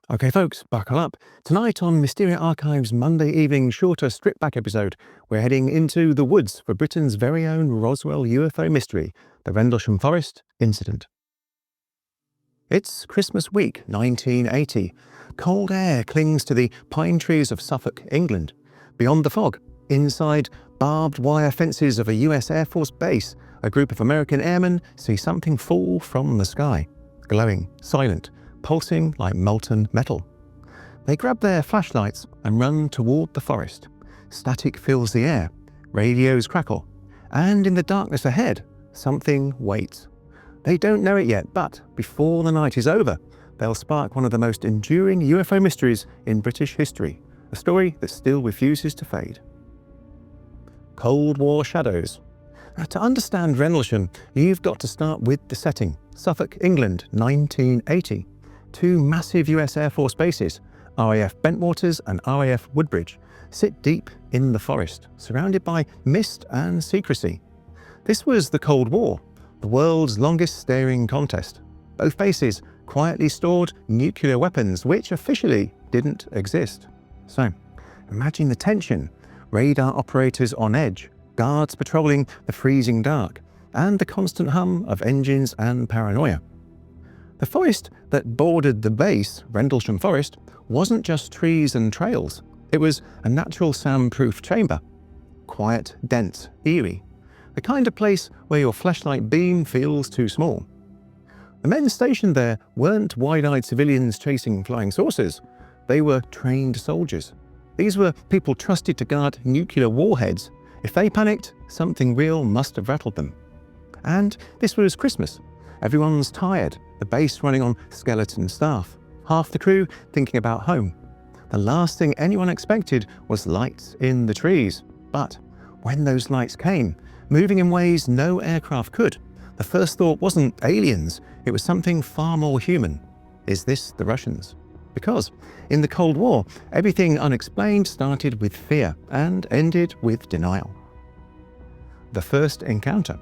Okay folks, buckle up. Tonight on Mysteria Archive's Monday evening shorter strip-back episode, we're heading into the woods for Britain's very own Roswell UFO mystery, the Rendlesham Forest Incident. It's Christmas week, 1980. Cold air clings to the pine trees of Suffolk, England. Beyond the fog, inside barbed wire fences of a US Air Force base, a group of American airmen see something fall from the sky. Glowing, silent, pulsing like molten metal. They grab their flashlights and run toward the forest. Static fills the air, radios crackle, and in the darkness ahead, something waits. They don't know it yet, but before the night is over, they'll spark one of the most enduring UFO mysteries in British history, a story that still refuses to fade. Cold War shadows. Now, to understand Rendlesham, you've got to start with the setting. Suffolk, England, 1980. Two massive US Air Force bases, RAF Bentwaters and RAF Woodbridge, sit deep in the forest, surrounded by mist and secrecy. This was the Cold War, the world's longest staring contest. Both bases quietly stored nuclear weapons, which officially didn't exist. So, imagine the tension, radar operators on edge, guards patrolling the freezing dark, and the constant hum of engines and paranoia. The forest that bordered the base, Rendlesham Forest, wasn't just trees and trails. It was a natural soundproof chamber. Quiet, dense, eerie. The kind of place where your flashlight beam feels too small. The men stationed there weren't wide-eyed civilians chasing flying saucers. They were trained soldiers. These were people trusted to guard nuclear warheads. If they panicked, something real must have rattled them. And this was Christmas. Everyone's tired, the base running on skeleton staff, half the crew thinking about home. The last thing anyone expected was lights in the trees. But when those lights came, moving in ways no aircraft could, the first thought wasn't aliens, it was something far more human. Is this the Russians? Because in the Cold War, everything unexplained started with fear and ended with denial. The first encounter.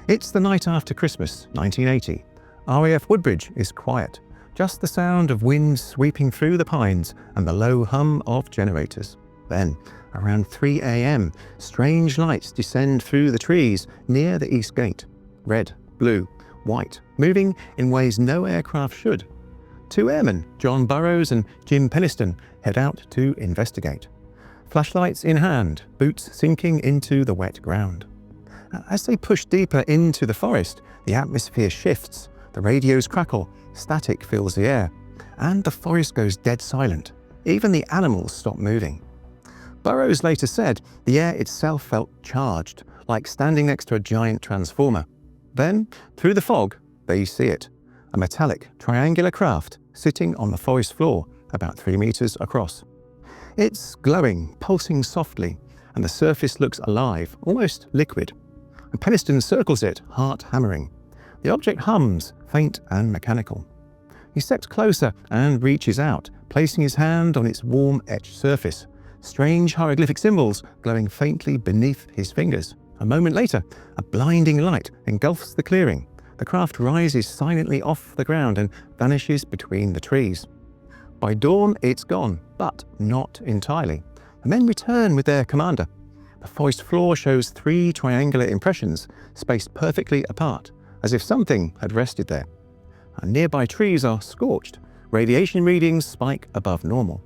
It's the night after Christmas, 1980. RAF Woodbridge is quiet, just the sound of wind sweeping through the pines and the low hum of generators. Then, around 3 a.m, strange lights descend through the trees near the east gate. Red, blue, white, moving in ways no aircraft should. Two airmen, John Burrows and Jim Penniston, head out to investigate. Flashlights in hand, boots sinking into the wet ground. As they push deeper into the forest, the atmosphere shifts, the radios crackle, static fills the air, and the forest goes dead silent. Even the animals stop moving. Burrows later said the air itself felt charged, like standing next to a giant transformer. Then, through the fog, they see it. A metallic, triangular craft sitting on the forest floor, about 3 meters across. It's glowing, pulsing softly, and the surface looks alive, almost liquid. And Penniston circles it, heart hammering. The object hums, faint and mechanical. He steps closer and reaches out, placing his hand on its warm, etched surface. Strange hieroglyphic symbols glowing faintly beneath his fingers. A moment later, a blinding light engulfs the clearing. The craft rises silently off the ground and vanishes between the trees. By dawn, it's gone, but not entirely. The men return with their commander. The forest floor shows 3 triangular impressions, spaced perfectly apart, as if something had rested there. And nearby trees are scorched. Radiation readings spike above normal.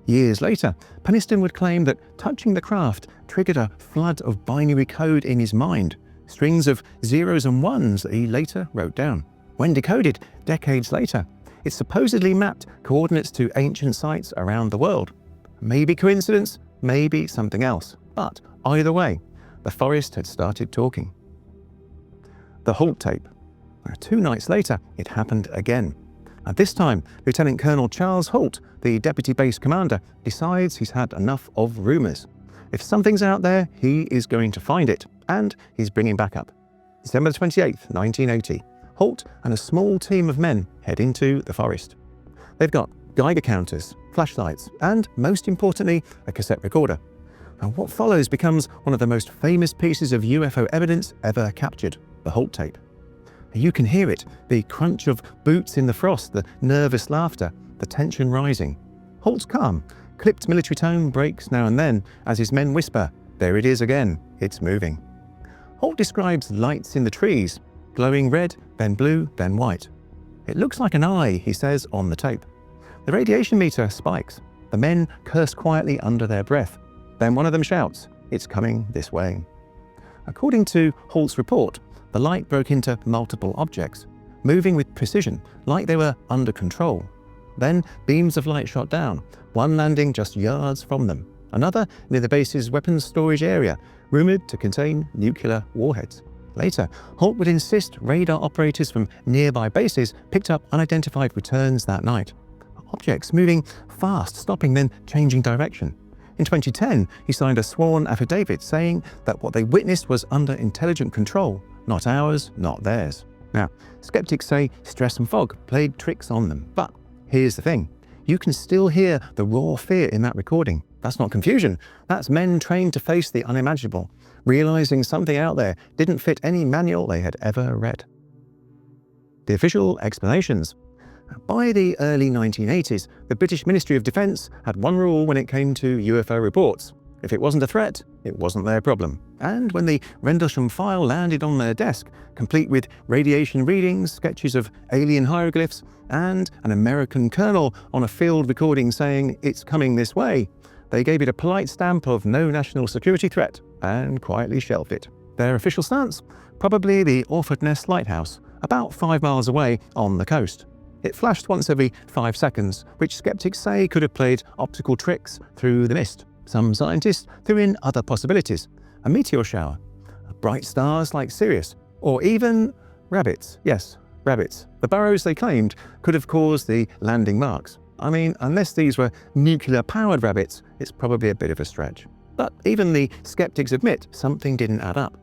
Years later, Penniston would claim that touching the craft triggered a flood of binary code in his mind, strings of zeros and ones that he later wrote down. When decoded, decades later, it supposedly mapped coordinates to ancient sites around the world. Maybe coincidence, maybe something else. But either way, the forest had started talking. The Halt Tape. 2 nights later, it happened again. And this time, Lieutenant Colonel Charles Halt, the deputy base commander, decides he's had enough of rumours. If something's out there, he is going to find it, and he's bringing backup. December 28th, 1980, Halt and a small team of men head into the forest. They've got Geiger counters, flashlights, and most importantly, a cassette recorder. And what follows becomes one of the most famous pieces of UFO evidence ever captured, the Halt Tape. You can hear it, the crunch of boots in the frost, the nervous laughter, the tension rising. Halt's calm, clipped military tone breaks now and then as his men whisper, "There it is again, it's moving." Halt describes lights in the trees, glowing red, then blue, then white. "It looks like an eye," he says on the tape. The radiation meter spikes. The men curse quietly under their breath. Then one of them shouts, "It's coming this way." According to Halt's report, the light broke into multiple objects, moving with precision, like they were under control. Then beams of light shot down, one landing just yards from them, another near the base's weapons storage area, rumoured to contain nuclear warheads. Later, Halt would insist radar operators from nearby bases picked up unidentified returns that night. Objects moving fast, stopping, then changing direction. In 2010, he signed a sworn affidavit saying that what they witnessed was under intelligent control, not ours, not theirs. Now, skeptics say stress and fog played tricks on them, but here's the thing. You can still hear the raw fear in that recording. That's not confusion. That's men trained to face the unimaginable, realizing something out there didn't fit any manual they had ever read. The official explanations. By the early 1980s, the British Ministry of Defence had one rule when it came to UFO reports. If it wasn't a threat, it wasn't their problem. And when the Rendlesham file landed on their desk, complete with radiation readings, sketches of alien hieroglyphs, and an American colonel on a field recording saying, "It's coming this way," they gave it a polite stamp of no national security threat and quietly shelved it. Their official stance? Probably the Orford Ness Lighthouse, about 5 miles away on the coast. It flashed once every 5 seconds, which skeptics say could have played optical tricks through the mist. Some scientists threw in other possibilities. A meteor shower, bright stars like Sirius, or even rabbits. Yes, rabbits. The burrows they claimed could have caused the landing marks. I mean, unless these were nuclear-powered rabbits, it's probably a bit of a stretch. But even the skeptics admit something didn't add up.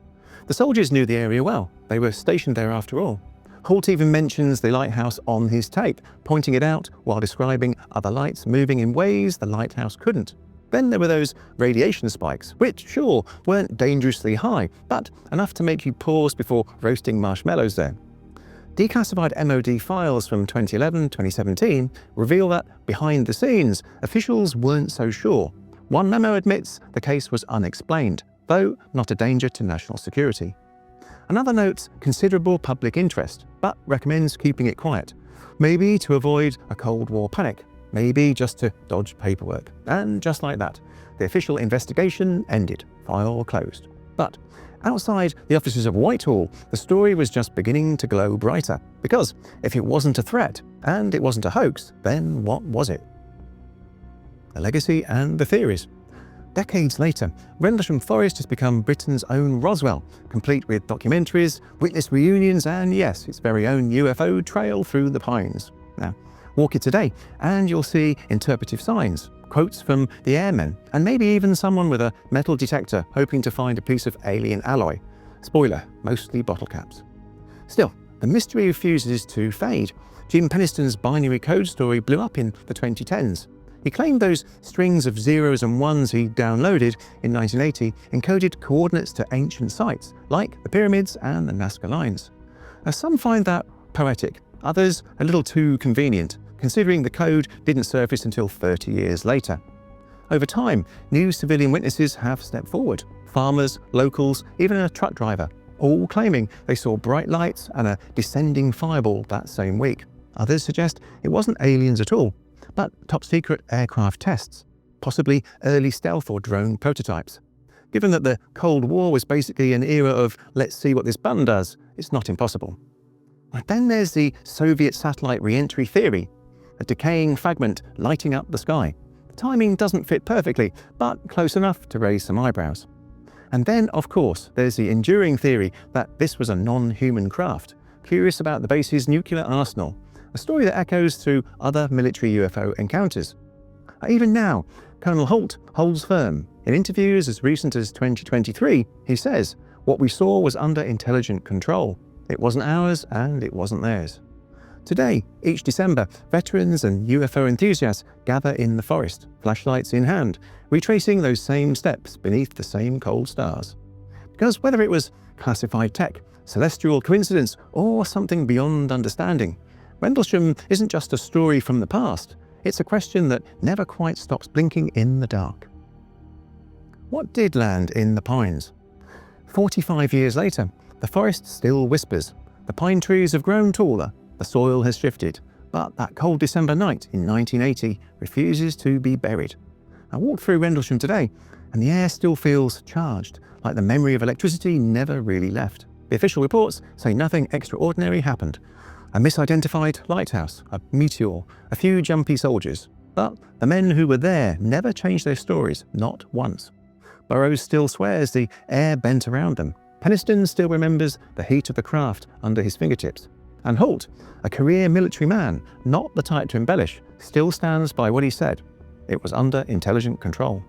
The soldiers knew the area well. They were stationed there after all. Halt even mentions the lighthouse on his tape, pointing it out while describing other lights moving in ways the lighthouse couldn't. Then there were those radiation spikes, which, sure, weren't dangerously high, but enough to make you pause before roasting marshmallows there. Declassified MOD files from 2011-2017 reveal that, behind the scenes, officials weren't so sure. One memo admits the case was unexplained, though not a danger to national security. Another notes considerable public interest, but recommends keeping it quiet, maybe to avoid a Cold War panic, maybe just to dodge paperwork. And just like that, the official investigation ended, file closed. But outside the offices of Whitehall, the story was just beginning to glow brighter, because if it wasn't a threat, and it wasn't a hoax, then what was it? The legacy and the theories. Decades later, Rendlesham Forest has become Britain's own Roswell, complete with documentaries, witness reunions, and yes, its very own UFO trail through the pines. Now, walk it today, and you'll see interpretive signs, quotes from the airmen, and maybe even someone with a metal detector hoping to find a piece of alien alloy. Spoiler, mostly bottle caps. Still, the mystery refuses to fade. Jim Penniston's binary code story blew up in the 2010s. He claimed those strings of zeros and ones he downloaded in 1980 encoded coordinates to ancient sites, like the pyramids and the Nazca lines. Some find that poetic, others a little too convenient, considering the code didn't surface until 30 years later. Over time, new civilian witnesses have stepped forward. Farmers, locals, even a truck driver, all claiming they saw bright lights and a descending fireball that same week. Others suggest it wasn't aliens at all, but top-secret aircraft tests, possibly early stealth or drone prototypes. Given that the Cold War was basically an era of let's see what this button does, it's not impossible. And then there's the Soviet satellite re-entry theory, a decaying fragment lighting up the sky. The timing doesn't fit perfectly, but close enough to raise some eyebrows. And then, of course, there's the enduring theory that this was a non-human craft, curious about the base's nuclear arsenal, a story that echoes through other military UFO encounters. Even now, Colonel Halt holds firm. In interviews as recent as 2023, he says, "What we saw was under intelligent control. It wasn't ours and it wasn't theirs." Today, each December, veterans and UFO enthusiasts gather in the forest, flashlights in hand, retracing those same steps beneath the same cold stars. Because whether it was classified tech, celestial coincidence, or something beyond understanding, Rendlesham isn't just a story from the past, It's a question that never quite stops blinking in the dark. What did land in the pines? 45 years later, the forest still whispers. The pine trees have grown taller, the soil has shifted, but that cold December night in 1980 refuses to be buried. I walked through Rendlesham today, and the air still feels charged, like the memory of electricity never really left. The official reports say nothing extraordinary happened. A misidentified lighthouse, a meteor, a few jumpy soldiers. But the men who were there never changed their stories, not once. Burroughs still swears the air bent around them. Penniston still remembers the heat of the craft under his fingertips. And Halt, a career military man, not the type to embellish, still stands by what he said. It was under intelligent control.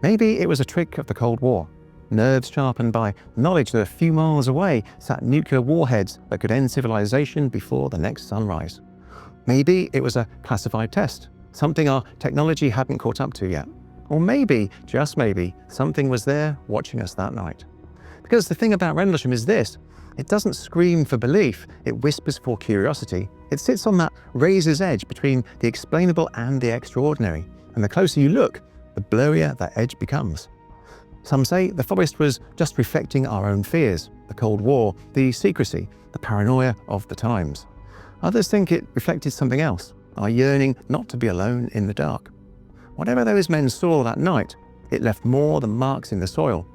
Maybe it was a trick of the Cold War. Nerves sharpened by knowledge that a few miles away sat nuclear warheads that could end civilization before the next sunrise. Maybe it was a classified test, something our technology hadn't caught up to yet. Or maybe, just maybe, something was there watching us that night. Because the thing about Rendlesham is this: it doesn't scream for belief, it whispers for curiosity. It sits on that razor's edge between the explainable and the extraordinary. And the closer you look, the blurrier that edge becomes. Some say the forest was just reflecting our own fears, the Cold War, the secrecy, the paranoia of the times. Others think it reflected something else, our yearning not to be alone in the dark. Whatever those men saw that night, it left more than marks in the soil.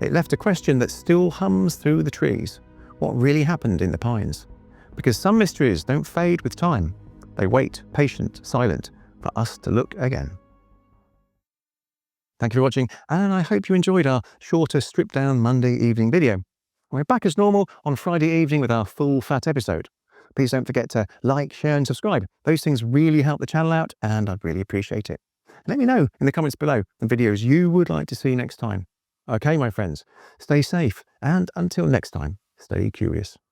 It left a question that still hums through the trees. What really happened in the pines? Because some mysteries don't fade with time. They wait, patient, silent, for us to look again. Thank you for watching, and I hope you enjoyed our shorter stripped-down Monday evening video. We're back as normal on Friday evening with our full fat episode. Please don't forget to like, share and subscribe. Those things really help the channel out, and I'd really appreciate it. Let me know in the comments below the videos you would like to see next time. Okay, my friends, stay safe, and until next time, stay curious.